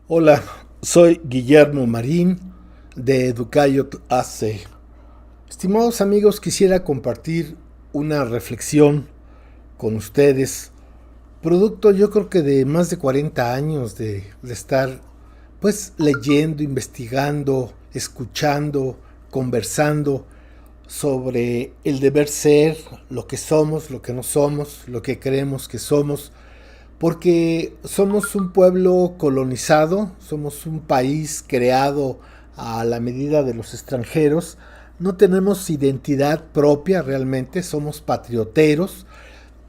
Hola, soy Guillermo Marín de Educayot AC. Estimados amigos, quisiera compartir una reflexión con ustedes, producto yo creo que de más de 40 años de estar pues leyendo, investigando, escuchando, conversando sobre el deber ser, lo que somos, lo que no somos, lo que creemos que somos, porque somos un pueblo colonizado, somos un país creado a la medida de los extranjeros, no tenemos identidad propia realmente, somos patrioteros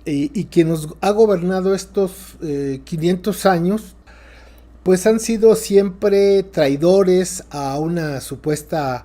y quien nos ha gobernado estos 500 años pues han sido siempre traidores a una supuesta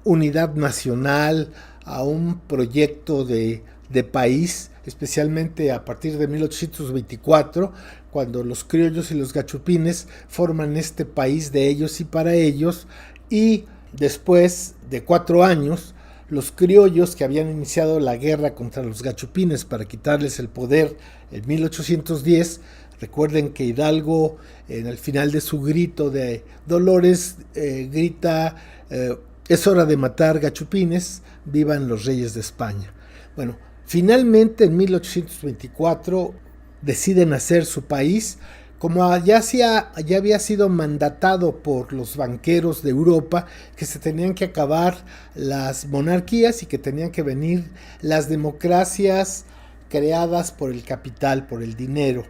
unidad nacional, a un proyecto de país, especialmente a partir de 1824, cuando los criollos y los gachupines forman este país de ellos y para ellos, y después de 4 años, los criollos que habían iniciado la guerra contra los gachupines para quitarles el poder en 1810. Recuerden que Hidalgo, en el final de su grito de Dolores, grita, es hora de matar gachupines, vivan los reyes de España. Bueno, finalmente en 1824 deciden hacer su país, como ya había sido mandatado por los banqueros de Europa, que se tenían que acabar las monarquías y que tenían que venir las democracias creadas por el capital, por el dinero.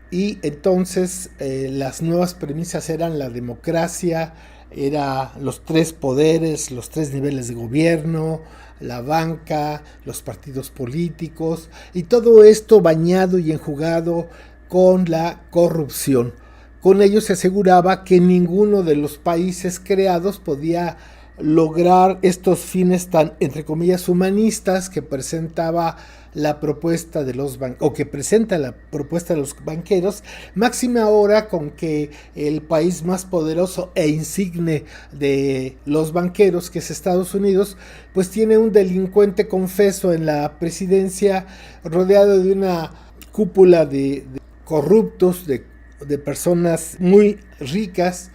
Y entonces las nuevas premisas eran la democracia, era los tres poderes, los tres niveles de gobierno, la banca, los partidos políticos, y todo esto bañado y enjugado con la corrupción. Con ello se aseguraba que ninguno de los países creados podía lograr estos fines tan, entre comillas, humanistas que presentaba la propuesta de los o que presenta la propuesta de los banqueros, máxima ahora con que el país más poderoso e insigne de los banqueros, que es Estados Unidos, pues tiene un delincuente confeso en la presidencia, rodeado de una cúpula de corruptos, de personas muy ricas,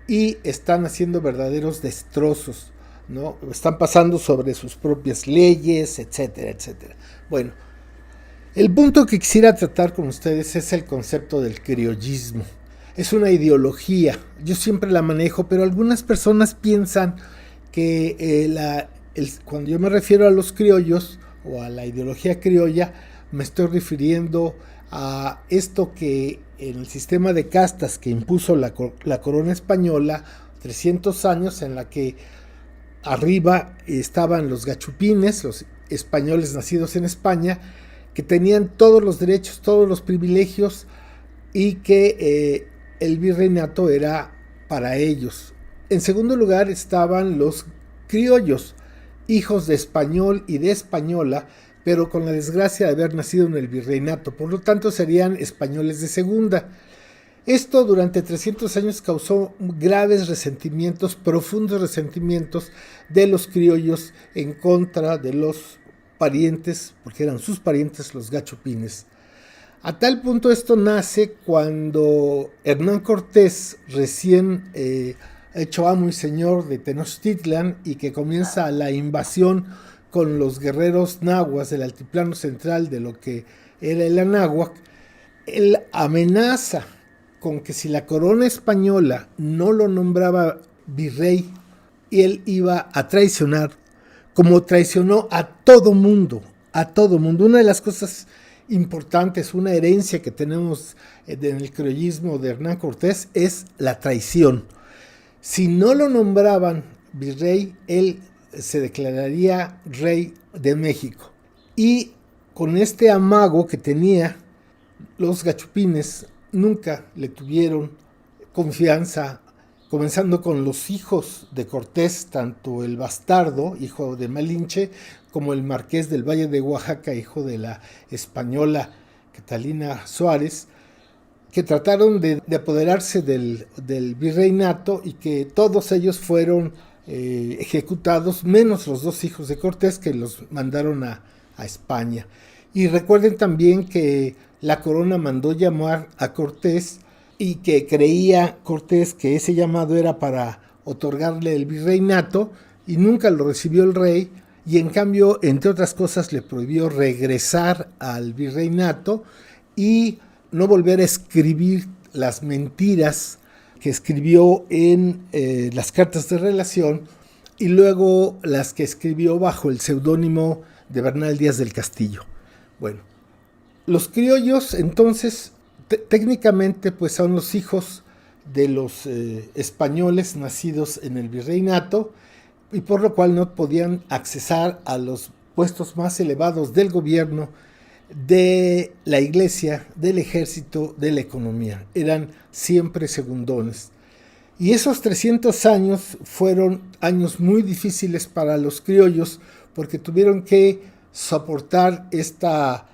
y están haciendo verdaderos destrozos, ¿no? Están pasando sobre sus propias leyes, etcétera, etcétera. Bueno, el punto que quisiera tratar con ustedes es el concepto del criollismo. Es una ideología, yo siempre la manejo, pero algunas personas piensan que cuando yo me refiero a los criollos o a la ideología criolla, me estoy refiriendo a esto que en el sistema de castas que impuso la corona española, 300 años, en la que arriba estaban los gachupines, los españoles nacidos en España, que tenían todos los derechos, todos los privilegios, y que el virreinato era para ellos. En segundo lugar estaban los criollos, hijos de español y de española, pero con la desgracia de haber nacido en el virreinato, por lo tanto serían españoles de segunda. Esto durante 300 años causó graves resentimientos, profundos resentimientos de los criollos en contra de los parientes, porque eran sus parientes los gachupines. A tal punto esto nace cuando Hernán Cortés, recién hecho amo y señor de Tenochtitlan, y que comienza la invasión con los guerreros nahuas del altiplano central de lo que era el Anáhuac, él amenaza con que si la corona española no lo nombraba virrey, él iba a traicionar, como traicionó a todo mundo, a todo mundo. Una de las cosas importantes, una herencia que tenemos en el criollismo de Hernán Cortés es la traición. Si no lo nombraban virrey, él se declararía rey de México. Y con este amago que tenía, los gachupines nunca le tuvieron confianza, comenzando con los hijos de Cortés, tanto el bastardo, hijo de Malinche, como el marqués del Valle de Oaxaca, hijo de la española Catalina Suárez, que trataron de apoderarse del virreinato, y que todos ellos fueron ejecutados, menos los dos hijos de Cortés, que los mandaron a España. Y recuerden también que la corona mandó llamar a Cortés y que creía Cortés que ese llamado era para otorgarle el virreinato y nunca lo recibió el rey, y en cambio, entre otras cosas, le prohibió regresar al virreinato y no volver a escribir las mentiras que escribió en las cartas de relación y luego las que escribió bajo el seudónimo de Bernal Díaz del Castillo. Bueno, los criollos entonces técnicamente pues son los hijos de los españoles nacidos en el virreinato y por lo cual no podían accesar a los puestos más elevados del gobierno, de la iglesia, del ejército, de la economía. Eran siempre segundones. Y esos 300 años fueron años muy difíciles para los criollos porque tuvieron que soportar esta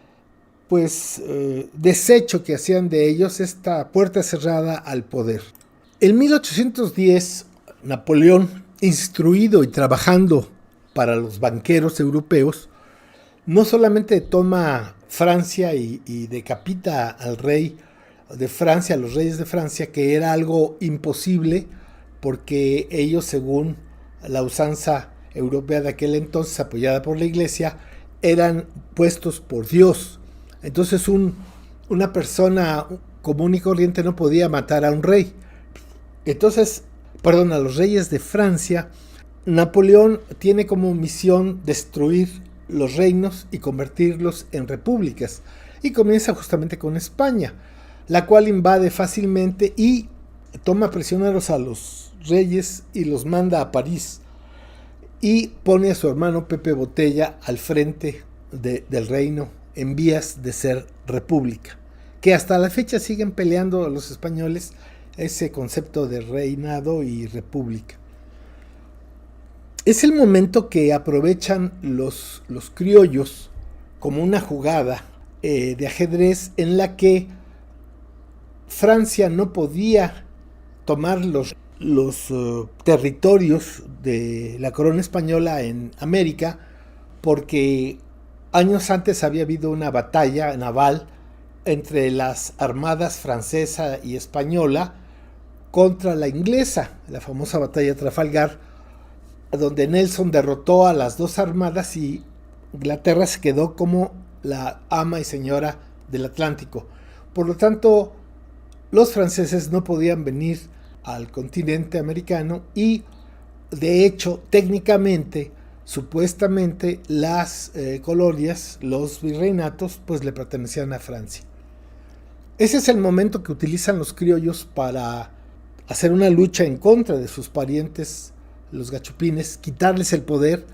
desecho que hacían de ellos, esta puerta cerrada al poder. En 1810, Napoleón, instruido y trabajando para los banqueros europeos, no solamente toma Francia y decapita al rey de Francia, a los reyes de Francia, que era algo imposible porque ellos, según la usanza europea de aquel entonces, apoyada por la iglesia, eran puestos por Dios. Entonces una persona común y corriente no podía matar a un rey. Entonces, a los reyes de Francia, Napoleón tiene como misión destruir los reinos y convertirlos en repúblicas. Y comienza justamente con España, la cual invade fácilmente y toma prisioneros a los reyes y los manda a París. Y pone a su hermano Pepe Botella al frente del reino en vías de ser república. Que hasta la fecha siguen peleando los españoles ese concepto de reinado y república. Es el momento que aprovechan los criollos como una jugada de ajedrez en la que Francia no podía tomar los territorios de la corona española en América porque años antes había habido una batalla naval entre las armadas francesa y española contra la inglesa, la famosa batalla de Trafalgar, donde Nelson derrotó a las dos armadas y Inglaterra se quedó como la ama y señora del Atlántico. Por lo tanto, los franceses no podían venir al continente americano y, de hecho, técnicamente, supuestamente, las colonias, los virreinatos, pues le pertenecían a Francia. Ese es el momento que utilizan los criollos para hacer una lucha en contra de sus parientes, los gachupines, quitarles el poder,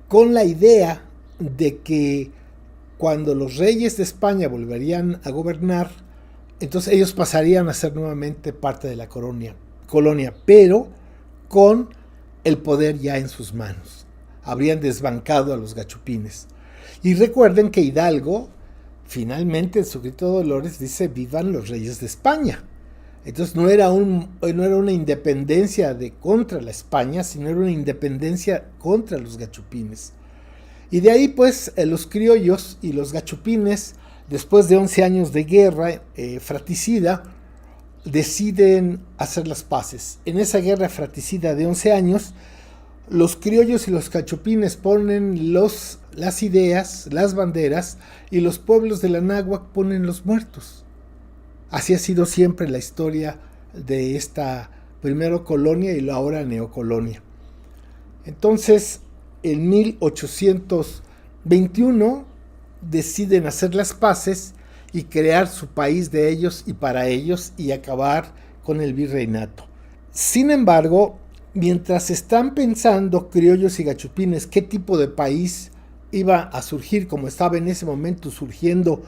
con la idea de que cuando los reyes de España volverían a gobernar, entonces ellos pasarían a ser nuevamente parte de la colonia, pero con el poder ya en sus manos. Habrían desbancado a los gachupines. Y recuerden que Hidalgo, finalmente en su grito de dolores, dice: vivan los reyes de España. Entonces no era una independencia contra la España, sino era una independencia contra los gachupines. Y de ahí pues los criollos y los gachupines, después de 11 años de guerra fratricida, deciden hacer las paces. En esa guerra fratricida de 11 años, los criollos y los gachupines ponen las ideas, las banderas, y los pueblos de la náhuatl ponen los muertos. Así ha sido siempre la historia de esta primero colonia y ahora neocolonia. Entonces, en 1821 deciden hacer las paces y crear su país de ellos y para ellos y acabar con el virreinato. Sin embargo, mientras están pensando criollos y gachupines qué tipo de país iba a surgir, como estaba en ese momento surgiendo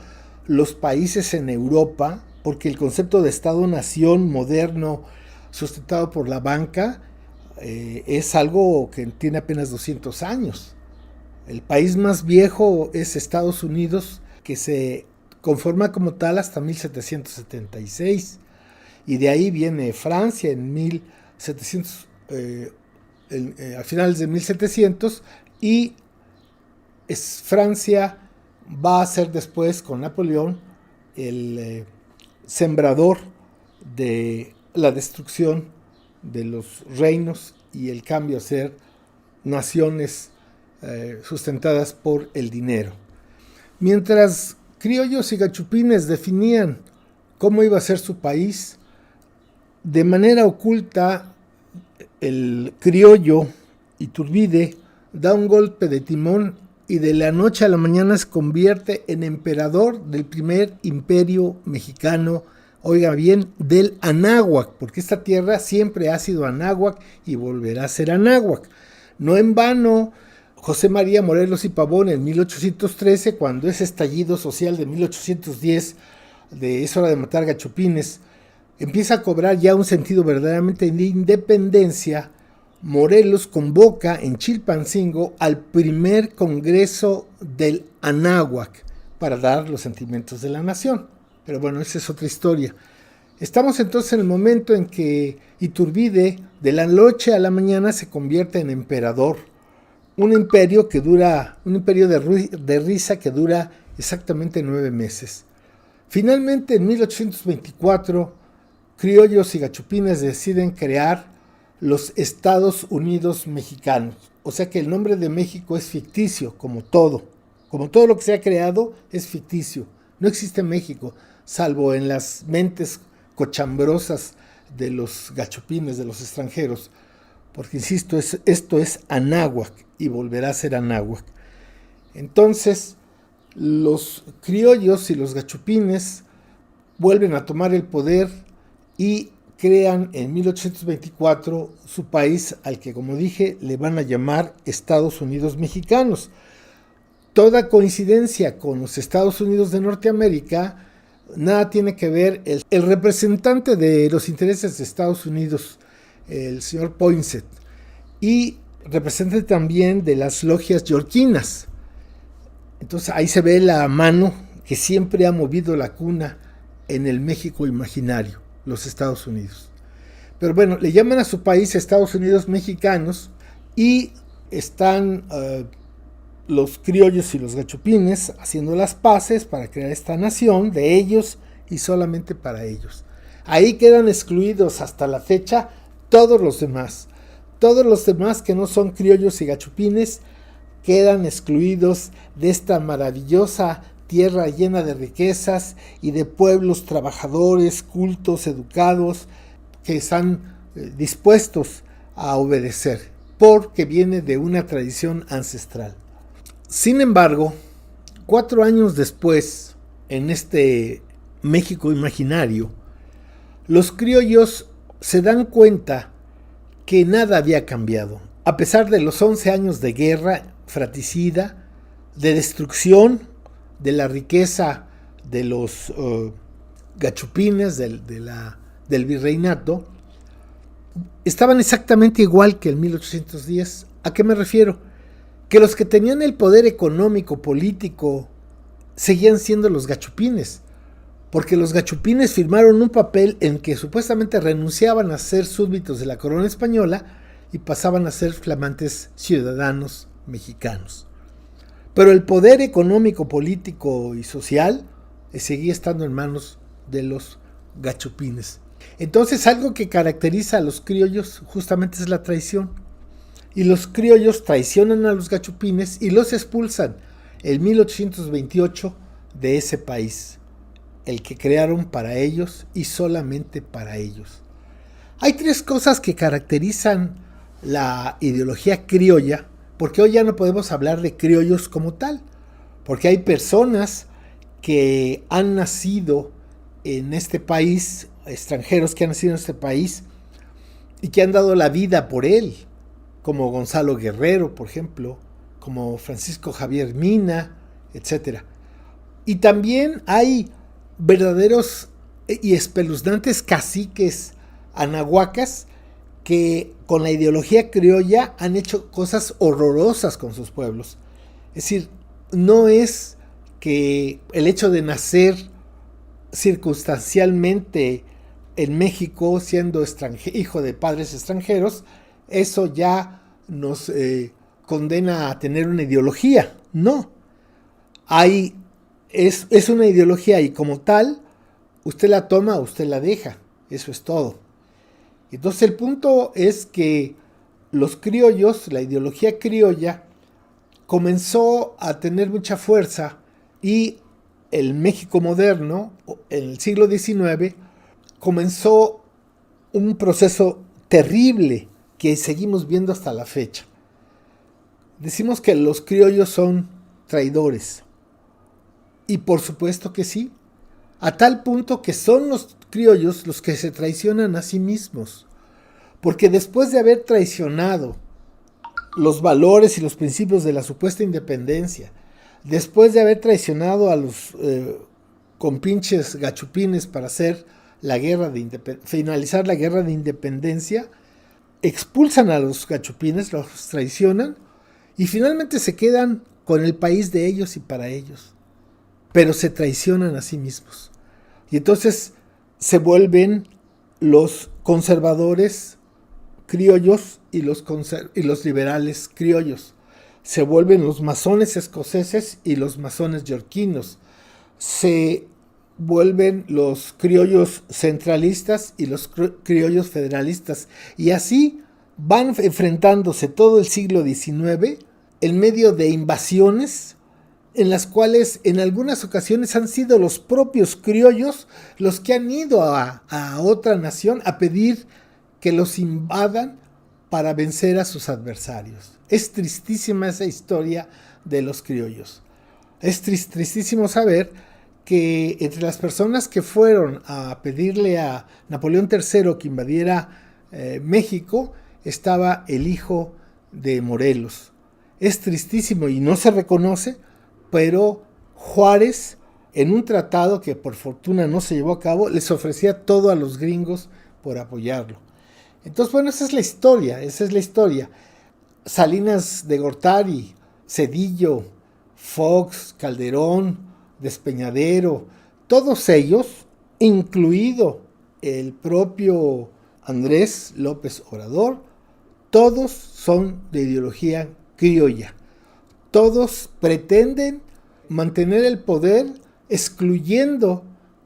los países en Europa, porque el concepto de Estado-nación moderno sustentado por la banca es algo que tiene apenas 200 años. El país más viejo es Estados Unidos, que se conforma como tal hasta 1776, y de ahí viene Francia en 1700, a finales de 1700, y Francia va a ser después con Napoleón el sembrador de la destrucción de los reinos y el cambio a ser naciones sustentadas por el dinero. Mientras criollos y gachupines definían cómo iba a ser su país, de manera oculta el criollo Iturbide da un golpe de timón y de la noche a la mañana se convierte en emperador del primer imperio mexicano, oiga bien, del Anáhuac, porque esta tierra siempre ha sido Anáhuac y volverá a ser Anáhuac. No en vano, José María Morelos y Pavón en 1813, cuando ese estallido social de 1810, de es hora de matar gachupines, empieza a cobrar ya un sentido verdaderamente de independencia, Morelos convoca en Chilpancingo al primer congreso del Anáhuac para dar los sentimientos de la nación. Pero bueno, esa es otra historia. Estamos entonces en el momento en que Iturbide de la noche a la mañana se convierte en emperador. Un imperio de risa que dura exactamente 9 meses. Finalmente, en 1824, criollos y gachupines deciden crear los Estados Unidos mexicanos. O sea que el nombre de México es ficticio, como todo. Como todo lo que se ha creado es ficticio. No existe México, salvo en las mentes cochambrosas de los gachupines, de los extranjeros. Porque, insisto, esto es Anáhuac y volverá a ser Anáhuac. Entonces, los criollos y los gachupines vuelven a tomar el poder y crean en 1824 su país, al que, como dije, le van a llamar Estados Unidos Mexicanos. Toda coincidencia con los Estados Unidos de Norteamérica, nada tiene que ver el representante de los intereses de Estados Unidos, el señor Poinsett, y representante también de las logias yorquinas. Entonces ahí se ve la mano que siempre ha movido la cuna en el México imaginario, los Estados Unidos. Pero bueno, le llaman a su país Estados Unidos Mexicanos y están los criollos y los gachupines haciendo las paces para crear esta nación de ellos y solamente para ellos. Ahí quedan excluidos hasta la fecha todos los demás. Todos los demás que no son criollos y gachupines quedan excluidos de esta maravillosa tierra llena de riquezas y de pueblos trabajadores, cultos, educados, que están dispuestos a obedecer, porque viene de una tradición ancestral. Sin embargo, 4 años después, en este México imaginario, los criollos se dan cuenta que nada había cambiado, a pesar de los 11 años de guerra fratricida, de destrucción de la riqueza de los gachupines del virreinato. Estaban exactamente igual que en 1810. ¿A qué me refiero? Que los que tenían el poder económico, político, seguían siendo los gachupines, porque los gachupines firmaron un papel en que supuestamente renunciaban a ser súbditos de la corona española y pasaban a ser flamantes ciudadanos mexicanos. Pero el poder económico, político y social seguía estando en manos de los gachupines. Entonces, algo que caracteriza a los criollos justamente es la traición. Y los criollos traicionan a los gachupines y los expulsan en 1828 de ese país, el que crearon para ellos y solamente para ellos. Hay 3 cosas que caracterizan la ideología criolla, porque hoy ya no podemos hablar de criollos como tal, porque hay personas que han nacido en este país, extranjeros que han nacido en este país y que han dado la vida por él, como Gonzalo Guerrero, por ejemplo, como Francisco Javier Mina, etc. Y también hay verdaderos y espeluznantes caciques anahuacas que con la ideología criolla han hecho cosas horrorosas con sus pueblos. Es decir, no es que el hecho de nacer circunstancialmente en México siendo hijo de padres extranjeros, eso ya nos condena a tener una ideología. No. Es una ideología y como tal, usted la toma o usted la deja. Eso es todo. Entonces el punto es que los criollos, la ideología criolla, comenzó a tener mucha fuerza y el México moderno, en el siglo XIX, comenzó un proceso terrible que seguimos viendo hasta la fecha. Decimos que los criollos son traidores. Y por supuesto que sí, a tal punto que son los criollos los que se traicionan a sí mismos. Porque después de haber traicionado los valores y los principios de la supuesta independencia, después de haber traicionado a los compinches gachupines para hacer la guerra finalizar la guerra de independencia, expulsan a los gachupines, los traicionan y finalmente se quedan con el país de ellos y para ellos. Pero se traicionan a sí mismos. Y entonces se vuelven los conservadores criollos y los liberales criollos. Se vuelven los masones escoceses y los masones yorquinos. Se vuelven los criollos centralistas y los criollos federalistas. Y así van enfrentándose todo el siglo XIX en medio de invasiones en las cuales en algunas ocasiones han sido los propios criollos los que han ido a otra nación a pedir que los invadan para vencer a sus adversarios. Es tristísima esa historia de los criollos. Es tristísimo saber que entre las personas que fueron a pedirle a Napoleón III que invadiera México estaba el hijo de Morelos. Es tristísimo y no se reconoce, pero Juárez, en un tratado que por fortuna no se llevó a cabo, les ofrecía todo a los gringos por apoyarlo. Entonces, bueno, esa es la historia. Salinas de Gortari, Zedillo, Fox, Calderón, Despeñadero, todos ellos, incluido el propio Andrés López Obrador, todos son de ideología criolla. Todos pretenden mantener el poder excluyendo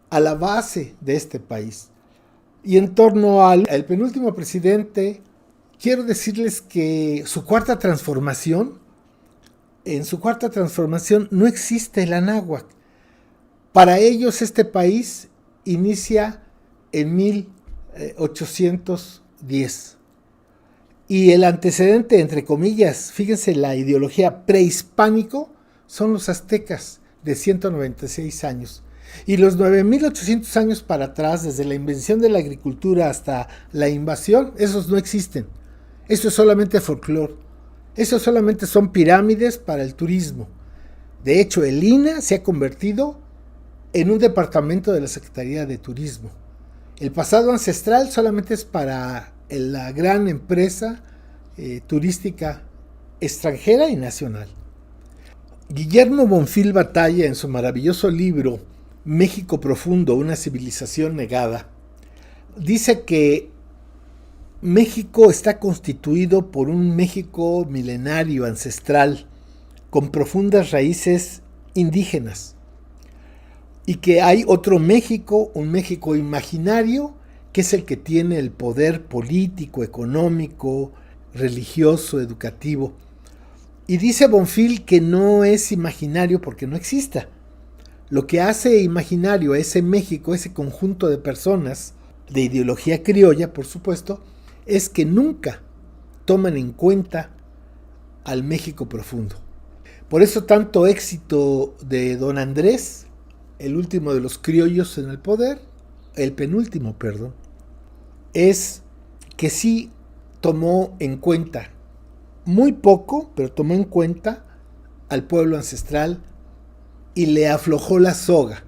a la base de este país. Y en torno al penúltimo presidente, quiero decirles que en su cuarta transformación no existe el Anáhuac. Para ellos este país inicia en 1810. Y el antecedente, entre comillas, fíjense, la ideología prehispánico, son los aztecas de 196 años. Y los 9.800 años para atrás, desde la invención de la agricultura hasta la invasión, esos no existen. Eso es solamente folclore. Eso solamente son pirámides para el turismo. De hecho, el INAH se ha convertido en un departamento de la Secretaría de Turismo. El pasado ancestral solamente es para la gran empresa turística extranjera y nacional. Guillermo Bonfil Batalla, en su maravilloso libro México Profundo, una civilización negada, dice que México está constituido por un México milenario, ancestral, con profundas raíces indígenas, y que hay otro México, un México imaginario, que es el que tiene el poder político, económico, religioso, educativo. Y dice Bonfil que no es imaginario porque no exista. Lo que hace imaginario a ese México, ese conjunto de personas de ideología criolla, por supuesto, es que nunca toman en cuenta al México profundo. Por eso tanto éxito de don Andrés, el último de los criollos en el poder, el penúltimo, perdón, es que sí tomó en cuenta, muy poco, pero tomó en cuenta al pueblo ancestral y le aflojó la soga.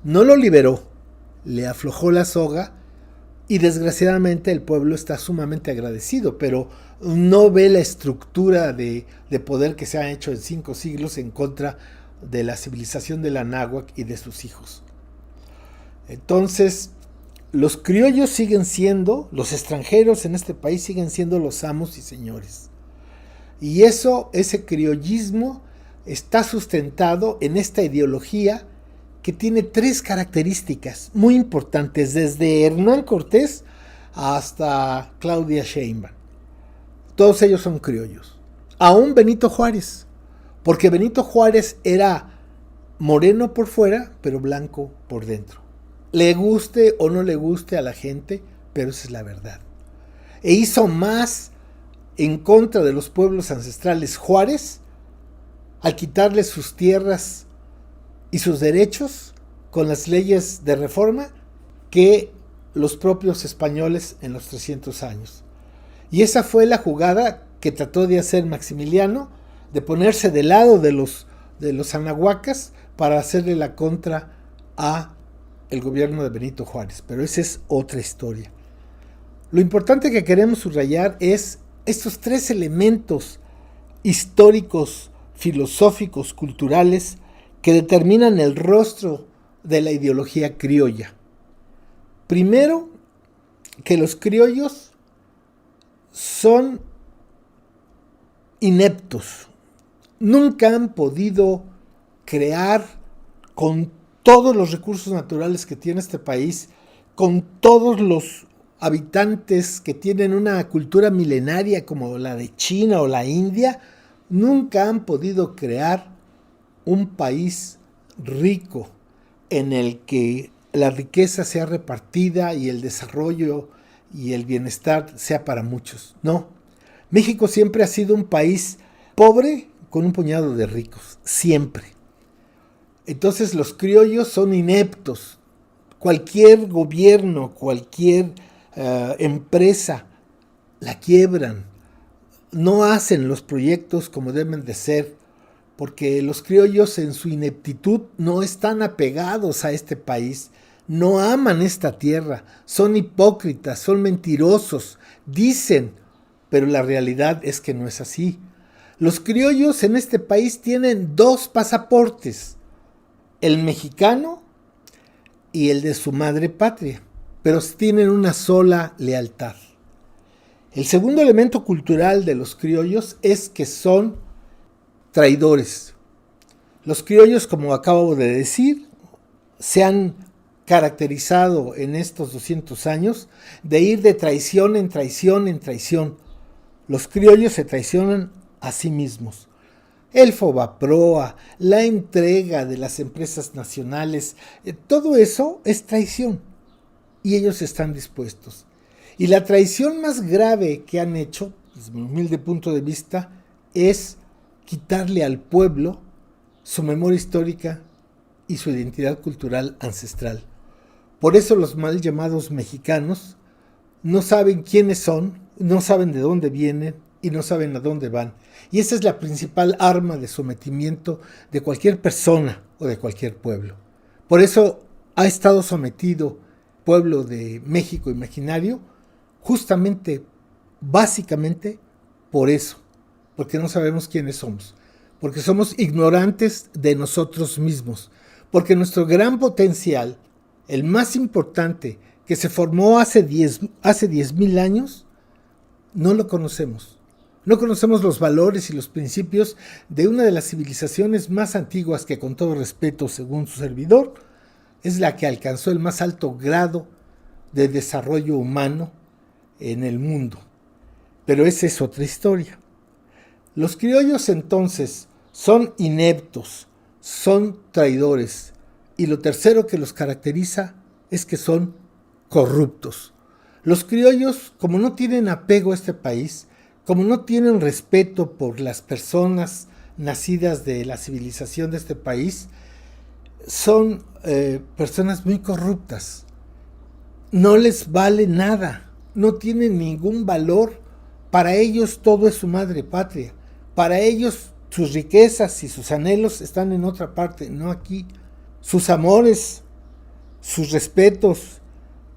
No lo liberó, le aflojó la soga y desgraciadamente el pueblo está sumamente agradecido, pero no ve la estructura de poder que se ha hecho en 5 siglos en contra de la civilización del Anáhuac y de sus hijos. Entonces, los criollos siguen siendo, los extranjeros en este país siguen siendo los amos y señores. Y ese criollismo está sustentado en esta ideología que tiene 3 características muy importantes, desde Hernán Cortés hasta Claudia Sheinbaum. Todos ellos son criollos. Aún Benito Juárez, porque Benito Juárez era moreno por fuera, pero blanco por dentro. Le guste o no le guste a la gente, pero esa es la verdad. E hizo más en contra de los pueblos ancestrales Juárez al quitarles sus tierras y sus derechos con las leyes de reforma que los propios españoles en los 300 años. Y esa fue la jugada que trató de hacer Maximiliano, de ponerse del lado de los anahuacas para hacerle la contra a el gobierno de Benito Juárez. Pero esa es otra historia. Lo importante que queremos subrayar es estos 3 elementos históricos, filosóficos, culturales, que determinan el rostro de la ideología criolla. Primero, que los criollos son ineptos. Nunca han podido crear, con todos los recursos naturales que tiene este país, con todos los habitantes que tienen una cultura milenaria como la de China o la India, nunca han podido crear un país rico en el que la riqueza sea repartida y el desarrollo y el bienestar sea para muchos. No, México siempre ha sido un país pobre con un puñado de ricos, siempre. Entonces los criollos son ineptos. Cualquier gobierno, cualquier empresa la quiebran. No hacen los proyectos como deben de ser, porque los criollos en su ineptitud no están apegados a este país, no aman esta tierra, son hipócritas, son mentirosos, dicen, pero la realidad es que no es así. Los criollos en este país tienen 2 pasaportes, el mexicano y el de su madre patria, pero tienen una sola lealtad. El segundo elemento cultural de los criollos es que son traidores. Los criollos, como acabo de decir, se han caracterizado en estos 200 años de ir de traición en traición en traición. Los criollos se traicionan a sí mismos. El Fobaproa, la entrega de las empresas nacionales, todo eso es traición y ellos están dispuestos. Y la traición más grave que han hecho, desde mi humilde punto de vista, es quitarle al pueblo su memoria histórica y su identidad cultural ancestral. Por eso los mal llamados mexicanos no saben quiénes son, no saben de dónde vienen y no saben a dónde van. Y esa es la principal arma de sometimiento de cualquier persona o de cualquier pueblo. Por eso ha estado sometido el pueblo de México imaginario, justamente, básicamente, por eso, porque no sabemos quiénes somos, porque somos ignorantes de nosotros mismos, porque nuestro gran potencial, el más importante, que se formó hace 10,000 años, no lo conocemos. No conocemos los valores y los principios de una de las civilizaciones más antiguas que, con todo respeto, según su servidor, es la que alcanzó el más alto grado de desarrollo humano en el mundo. Pero esa es otra historia. Los criollos entonces son ineptos, son traidores, y lo tercero que los caracteriza es que son corruptos. Los criollos, como no tienen apego a este país, como no tienen respeto por las personas nacidas de la civilización de este país, son personas muy corruptas. No les vale nada, no tienen ningún valor. Para ellos todo es su madre patria. Para ellos sus riquezas y sus anhelos están en otra parte, no aquí. Sus amores, sus respetos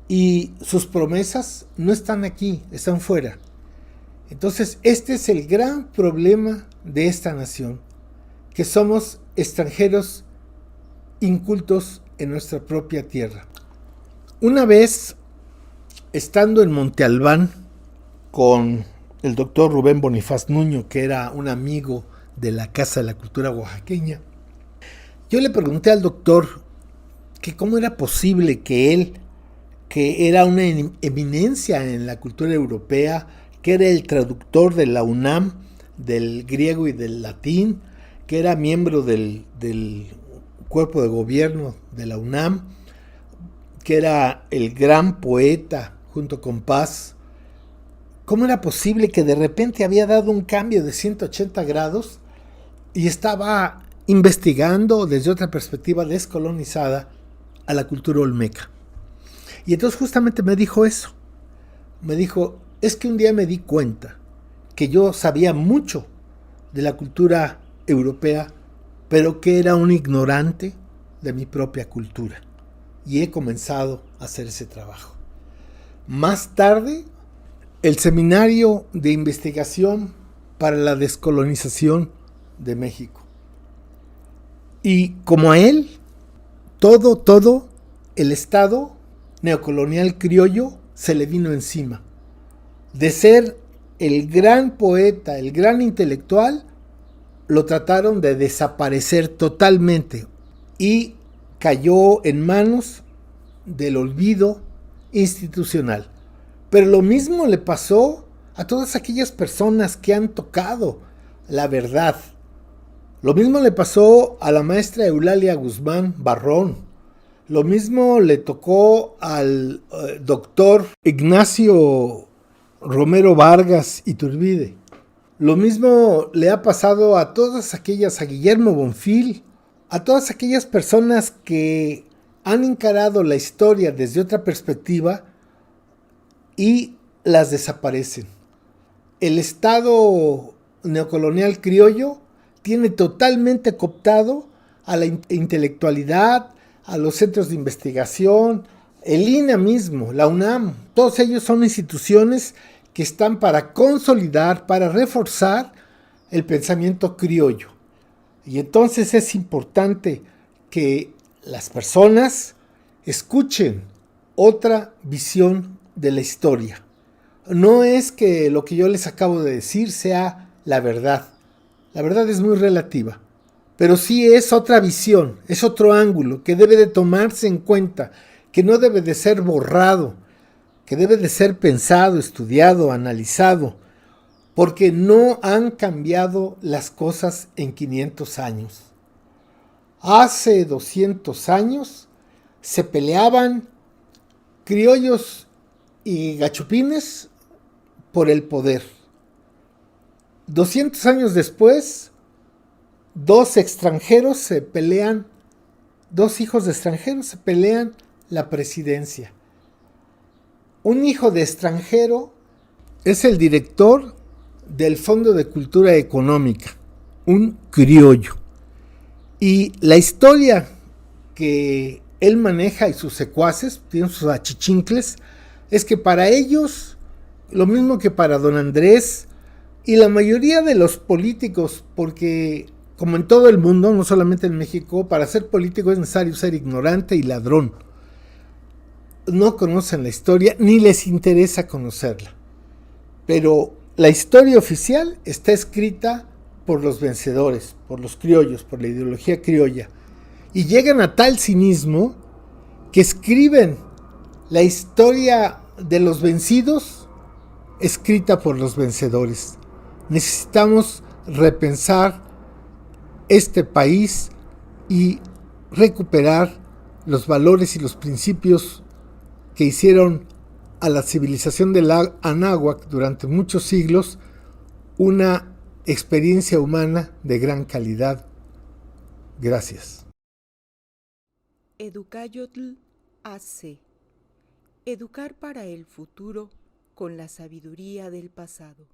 y sus promesas no están aquí, están fuera. Entonces, este es el gran problema de esta nación, que somos extranjeros incultos en nuestra propia tierra. Una vez, estando en Monte Albán con el doctor Rubén Bonifaz Nuño, que era un amigo de la Casa de la Cultura Oaxaqueña, yo le pregunté al doctor que cómo era posible que él, que era una eminencia en la cultura europea, que era el traductor de la UNAM, del griego y del latín, que era miembro del cuerpo de gobierno de la UNAM, que era el gran poeta junto con Paz. ¿Cómo era posible que de repente había dado un cambio de 180 grados y estaba investigando desde otra perspectiva descolonizada a la cultura olmeca? Y entonces justamente me dijo eso. Me dijo, es que un día me di cuenta que yo sabía mucho de la cultura europea, pero que era un ignorante de mi propia cultura. Y he comenzado a hacer ese trabajo. Más tarde, el Seminario de Investigación para la Descolonización de México. Y como a él, todo el Estado neocolonial criollo se le vino encima. De ser el gran poeta, el gran intelectual, lo trataron de desaparecer totalmente y cayó en manos del olvido institucional. Pero lo mismo le pasó a todas aquellas personas que han tocado la verdad. Lo mismo le pasó a la maestra Eulalia Guzmán Barrón. Lo mismo le tocó al doctor Ignacio Romero Vargas Iturbide. Lo mismo le ha pasado a todas aquellas, a Guillermo Bonfil, a todas aquellas personas que han encarado la historia desde otra perspectiva y las desaparecen. El Estado neocolonial criollo tiene totalmente cooptado a la intelectualidad, a los centros de investigación, el INA mismo, la UNAM, todos ellos son instituciones que están para consolidar, para reforzar el pensamiento criollo. Y entonces es importante que las personas escuchen otra visión de la historia. No es que lo que yo les acabo de decir sea la verdad. La verdad es muy relativa. Pero sí es otra visión, es otro ángulo que debe de tomarse en cuenta, que no debe de ser borrado, que debe de ser pensado, estudiado, analizado, porque no han cambiado las cosas en 500 años. Hace 200 años se peleaban criollos y gachupines por el poder. 200 años después, dos hijos de extranjeros se pelean la presidencia. Un hijo de extranjero es el director del Fondo de Cultura Económica, un criollo. Y la historia que él maneja y sus secuaces, tienen sus achichincles, es que para ellos, lo mismo que para don Andrés y la mayoría de los políticos, porque como en todo el mundo, no solamente en México, para ser político es necesario ser ignorante y ladrón. No conocen la historia ni les interesa conocerla. Pero la historia oficial está escrita por los vencedores, por los criollos, por la ideología criolla. Y llegan a tal cinismo que escriben la historia de los vencidos escrita por los vencedores. Necesitamos repensar este país y recuperar los valores y los principios que hicieron a la civilización del Anáhuac durante muchos siglos una experiencia humana de gran calidad. Gracias. Educayotl AC. Educar para el futuro con la sabiduría del pasado.